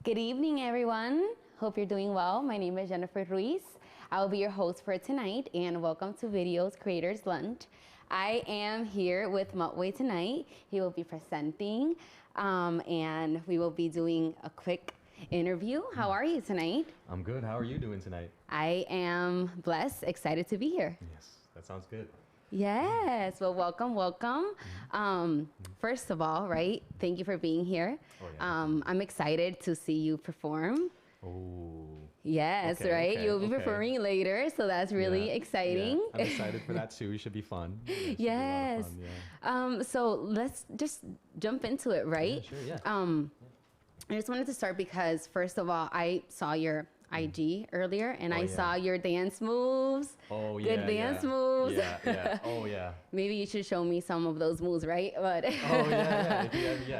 Good evening, everyone. Hope you're doing well. My name is Jennifer Ruiz. I will be your host for tonight, and welcome to Videos Creators Lunch. I am here with Moutwei tonight. He will be presenting, and we will be doing a quick interview. How are you tonight? I'm good. How are you doing tonight? I am blessed, excited to be here. Yes, that sounds good. Yes, well, welcome. First of all, right, thank you for being here. Oh, yeah. I'm excited to see you perform. Oh. Yes, Okay, right? okay, You'll be okay. performing later, so that's really Yeah, exciting. Yeah. I'm excited for that too. It should be fun. Yeah, it should be a lot Yes. of fun, yeah. So let's just jump into it, right? Yeah, sure, yeah. I just wanted to start because, first of all, I saw your IG earlier, and Oh, I yeah. saw your dance moves. Oh, yeah. Good dance moves. Yeah. Oh, yeah. Maybe you should show me some of those moves, right? But Oh, yeah.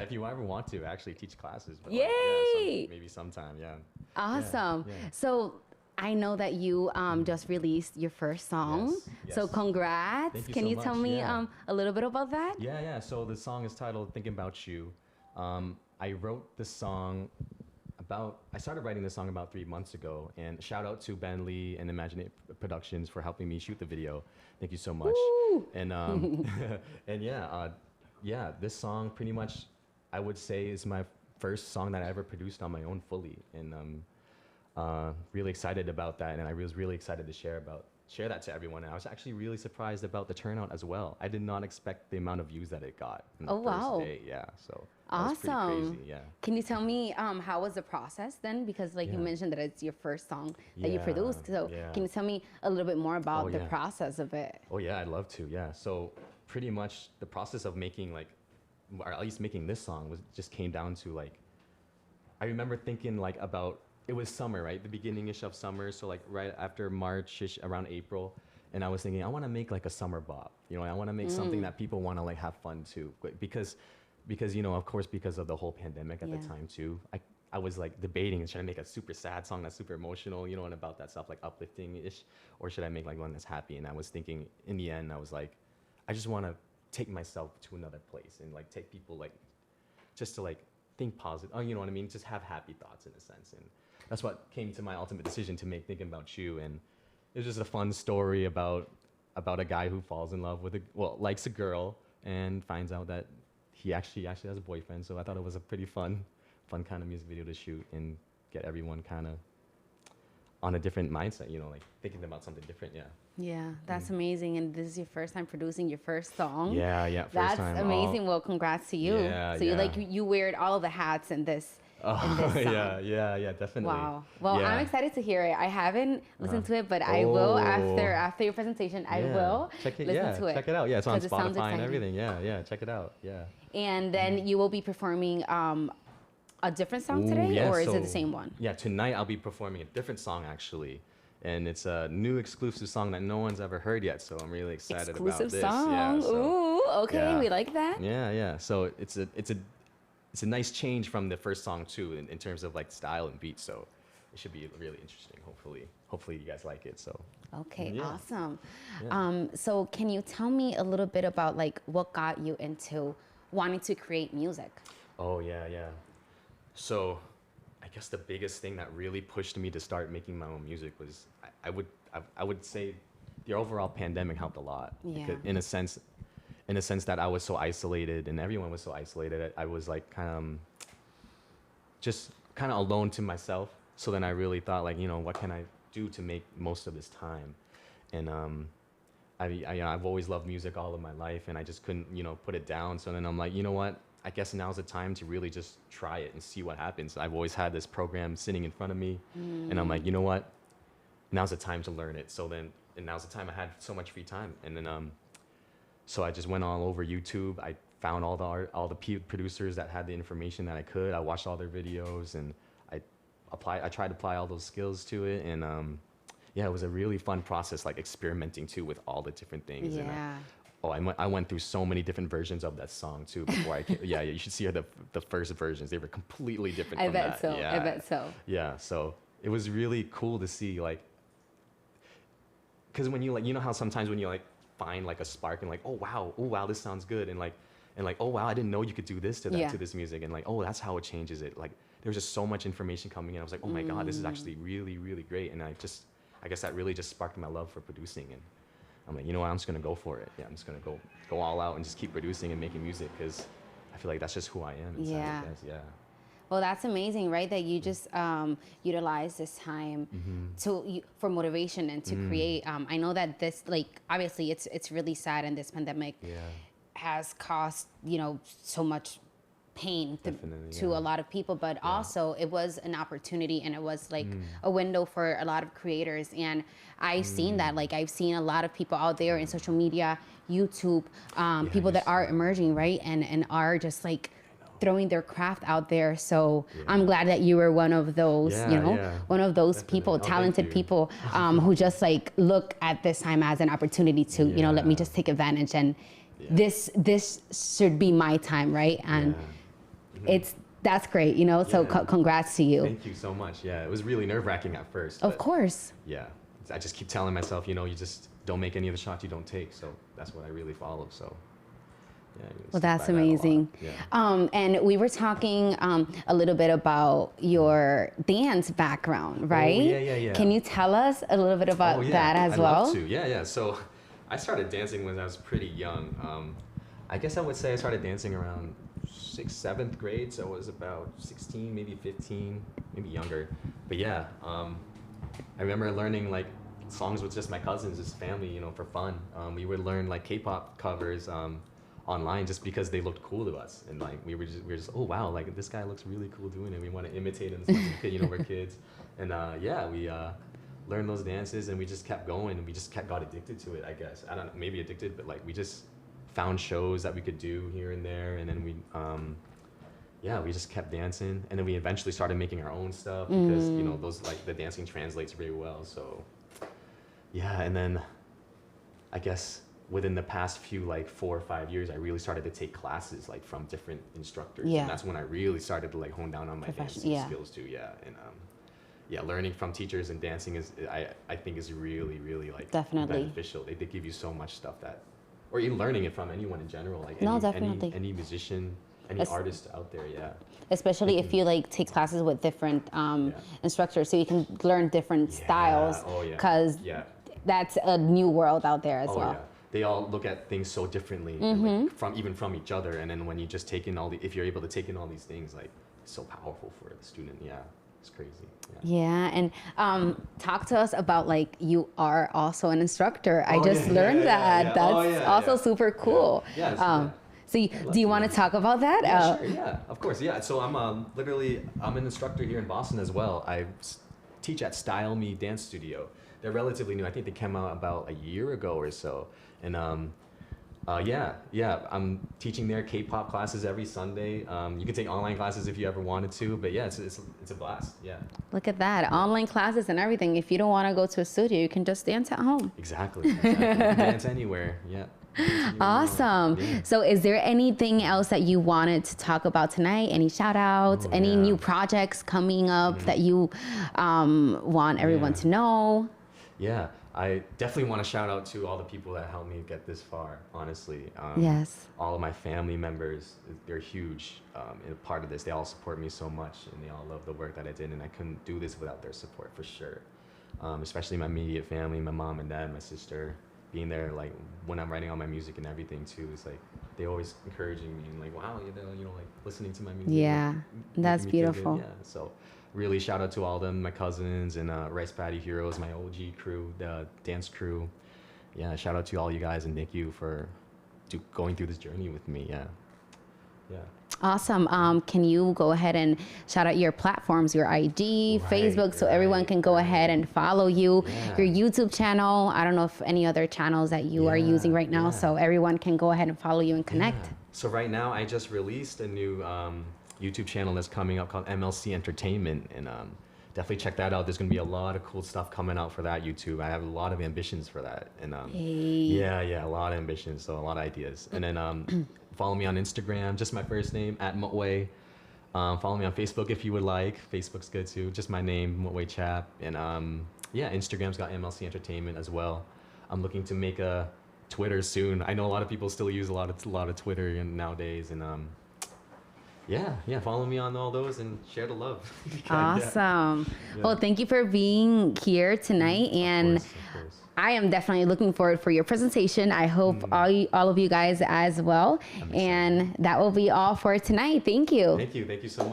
If you ever want to actually teach classes. But Yay! maybe sometime, yeah. Awesome. Yeah. So I know that you just released your first song. Yes, So yes. congrats. Thank you Can so you tell much, me yeah. a little bit about that? Yeah. So the song is titled Thinkin Bout You. I wrote the song I started writing this song about 3 months ago, and shout out to Ben Lee and Imaginate Productions for helping me shoot the video. Thank you so much. Woo! And this song pretty much I would say is my first song that I ever produced on my own fully, and really excited about that. And I was really excited to share that to everyone. And I was actually really surprised about the turnout as well. I did not expect the amount of views that it got in the wow. first day. Yeah, so that was pretty Awesome. crazy, yeah. Can you tell me how was the process then? Because you Yeah. mentioned that it's your first song that you Yeah, produced. So yeah. can you tell me a little bit more about Oh, the yeah. process of it? Oh yeah, I'd love to. Yeah. So pretty much the process of making or at least making this song just came down to I remember thinking about, it was summer, right? The beginning-ish of summer. So right after March-ish, around April. And I was thinking, I want to make a summer bop. I want to make something that people want to have fun to. Because of course, because of the whole pandemic at the time too, I was debating, should I make a super sad song that's super emotional, and about that stuff, uplifting-ish, or should I make one that's happy? And I was thinking, in the end, I was I just want to take myself to another place and take people just to think positive. Oh, you know what I mean? Just have happy thoughts in a sense. And that's what came to my ultimate decision to make Thinkin Bout You. And it was just a fun story about a guy who falls in love with likes a girl and finds out that he actually has a boyfriend. So I thought it was a pretty fun kind of music video to shoot and get everyone kind of on a different mindset, thinking about something different. Yeah. Yeah, that's amazing. And this is your first time producing your first song. Yeah. That's amazing. Well, congrats to you. Yeah, so you wear all the hats in this. Oh, in this song. yeah, definitely. Wow. Well, yeah. I'm excited to hear it. I haven't listened to it, but I will after your presentation. I will listen to it. Check it out. Yeah, it's on 'cause it sounds Spotify and exciting. everything. Yeah, check it out. Yeah. And then you will be performing a different song today, yeah, or is so, it the same one? Yeah, tonight I'll be performing a different song actually. And it's a new exclusive song that no one's ever heard yet, so I'm really excited Exclusive about this. song. Yeah, Ooh, okay, yeah. we like that. Yeah. So it's a nice change from the first song too, in terms of style and beat. So it should be really interesting. Hopefully you guys like it. So. Okay, Yeah. awesome. Yeah. So can you tell me a little bit about what got you into wanting to create music? Oh yeah. So I guess the biggest thing that really pushed me to start making my own music was I would say the overall pandemic helped a lot. Yeah. Because in a sense that I was so isolated and everyone was so isolated. I was just kind of alone to myself. So then I really thought what can I do to make most of this time? And I've always loved music all of my life, and I just couldn't put it down. So then I'm like, you know what? I guess now's the time to really just try it and see what happens. I've always had this program sitting in front of me, and I'm like, you know what? Now's the time to learn it. And now's the time I had so much free time. And then, so I just went all over YouTube. I found all the producers that had the information that I could. I watched all their videos, and I tried to apply all those skills to it. And it was a really fun process, experimenting too with all the different things. Yeah. And I went through so many different versions of that song too before I came. Yeah, you should see the first versions. They were completely different I from bet that. so. Yeah. I bet so. Yeah, so it was really cool to see because when you how sometimes when you find a spark and oh wow, this sounds good, and oh wow, I didn't know you could do this to that to this music, and oh, that's how it changes it. there was just so much information coming in. I was like, oh my God, this is actually really, really great. And I guess that really just sparked my love for producing. And I'm like, you know what, I'm just gonna go for it. Yeah, I'm just gonna go all out and just keep producing and making music, because I feel like that's just who I am inside, Yeah. I guess. Yeah. Well, that's amazing, right? That you just utilize this time for motivation and to create. I know that this, like, obviously, it's really sad, and this pandemic has caused so much pain to a lot of people, but also it was an opportunity, and it was like a window for a lot of creators. And I've seen that, like, I've seen a lot of people out there in social media, YouTube, people that are emerging, right, and are just like throwing their craft out there. So I'm glad that you were one of those, one of those people, talented people, who just like look at this time as an opportunity to, let me just take advantage, and this should be my time, right? And that's great, so congrats to you. Thank you so much. Yeah, it was really nerve-wracking at first. Of course. Yeah, I just keep telling myself, you just don't make any of the shots you don't take. So that's what I really follow. So yeah. Well, that's amazing. And we were talking a little bit about your dance background, right? Oh, yeah. Can you tell us a little bit about that as well? I'd love to. Yeah. So I started dancing when I was pretty young. I guess I would say I started dancing around 6th, 7th grade, so I was about 16, maybe 15, maybe younger. But yeah, I remember learning like songs with just my cousins, just family, for fun. We would learn like K-pop covers online just because they looked cool to us, and like we were just oh wow, like this guy looks really cool doing it. We want to imitate him as much as we could, we're kids, and we learned those dances, and we just kept going, and we just got addicted to it. I guess I don't know, maybe addicted, but like we just found shows that we could do here and there, and then we just kept dancing, and then we eventually started making our own stuff because those, like, the dancing translates very well. So yeah, and then I guess within the past few, like, 4 or 5 years, I really started to take classes like from different instructors, and that's when I really started to like hone down on my dancing skills too. And learning from teachers and dancing is I think is really, really like definitely beneficial. They give you so much stuff that, or even learning it from anyone in general, like any musician, any artist out there, especially if you like take classes with different instructors, so you can learn different styles, because that's a new world out there as well. They all look at things so differently, like, from each other, and then when you just take in if you're able to take in all these things, like, it's so powerful for the student. It's crazy. And talk to us about, like, you are also an instructor. I just learned that. That's also super cool. So do you want to talk about that? Sure, of course, So I'm I'm an instructor here in Boston as well. I teach at Style Me Dance Studio. They're relatively new. I think they came out about a year ago or so. And I'm teaching their K-pop classes every Sunday. You can take online classes if you ever wanted to, but it's a blast. Look at that, online classes and everything. If you don't want to go to a studio, you can just dance at home. Exactly. Dance anywhere. Awesome. So is there anything else that you wanted to talk about tonight? Any shout outs, any new projects coming up that you want everyone to know? I definitely want to shout out to all the people that helped me get this far, honestly. All of my family members, they're huge in a part of this. They all support me so much, and they all love the work that I did, and I couldn't do this without their support, for sure. Especially my immediate family, my mom and dad, my sister, being there, like, when I'm writing all my music and everything, too. It's like, they always encouraging me, and like, wow, like, listening to my music. That's beautiful. So really shout out to all of them, my cousins and Rice Paddy Heroes, my OG crew, the dance crew. Shout out to all you guys, and thank you for going through this journey with me. Awesome. Can you go ahead and shout out your platforms, your IG, Facebook, so everyone can go ahead and follow you, your YouTube channel. I don't know if any other channels that you are using right now, so everyone can go ahead and follow you and connect. So right now I just released a new YouTube channel that's coming up called MLC Entertainment, and definitely check that out. There's gonna be a lot of cool stuff coming out for that YouTube. I have a lot of ambitions for that, and a lot of ambitions, so a lot of ideas. And then follow me on Instagram, just my first name, @Moutwei. Follow me on Facebook if you would like. Facebook's good too, just my name, Moutwei Chap. And Instagram's got MLC Entertainment as well. I'm looking to make a Twitter soon. I know a lot of people still use a lot of Twitter nowadays, and Yeah, follow me on all those and share the love. Awesome. Yeah. Well, thank you for being here tonight, and Of course. I am definitely looking forward for your presentation. I hope all of you guys as well. I'm excited. And that will be all for tonight. Thank you. Thank you so much.